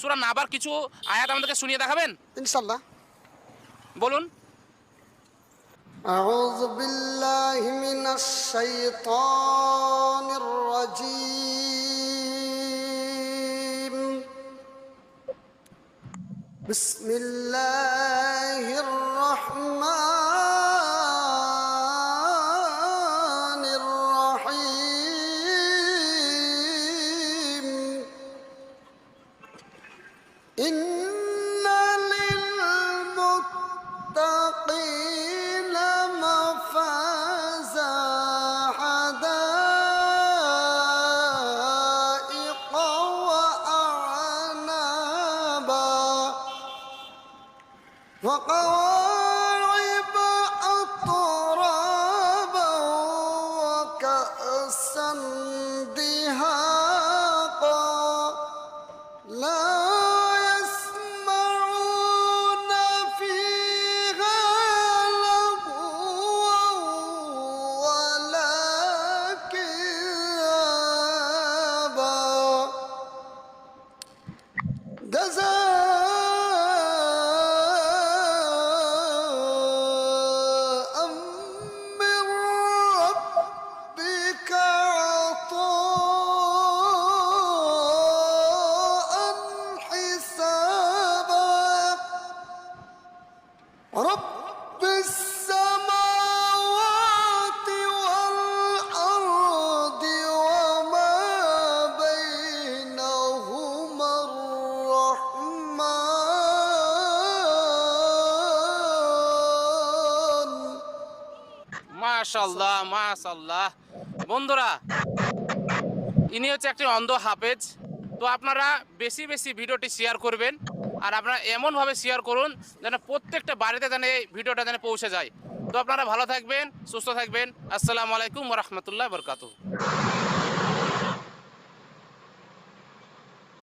সূরা নাবার কিছু আয়াত আমাদেরকে শুনিয়ে দেখাবেন ইনশাআল্লাহ। বলুন। أعوذ بالله من الشيطان الرجيم. بسم الله الرحمن الرحيم. إن للمتقين مفازا حدائق وأعنابا وكواعب أترابا وكأسا دهاقا لا يسمعون فيها لغوا ولا كذابا جزاء من ربك عطاء حسابا رب السماوات والأرض وما بينهما الرحمن. মাশাআল্লাহ মাশাআল্লাহ। বন্ধুরা, ইনি হচ্ছে একটি অন্ধ হাফেজ। তো আপনারা বেশি বেশি ভিডিওটি শেয়ার করবেন, আর আপনারা এমনভাবে শেয়ার করুন যেন প্রত্যেকটা বাড়িতে যেন এই ভিডিওটা যেন পৌঁছে যায়। তো আপনারা ভালো থাকবেন, সুস্থ থাকবেন। আসসালামু আলাইকুম ওয়া রাহমাতুল্লাহি ওয়া বারাকাতুহু।